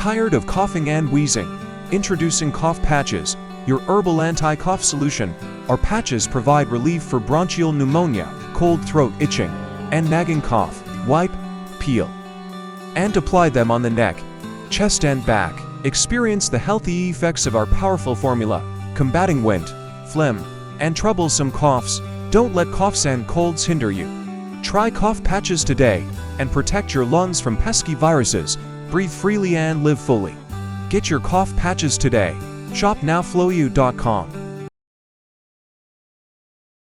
Tired of coughing and wheezing? Introducing Cough Patches, your herbal anti-cough solution. Our patches provide relief for bronchial pneumonia, cold throat itching, and nagging cough. Wipe, peel, and apply them on the neck, chest and back. Experience the healthy effects of our powerful formula, combating wind, phlegm, and troublesome coughs. Don't let coughs and colds hinder you. Try Cough Patches today and protect your lungs from pesky viruses. Breathe freely and live fully. Get your Cough Patches today. Shop now flowu.com.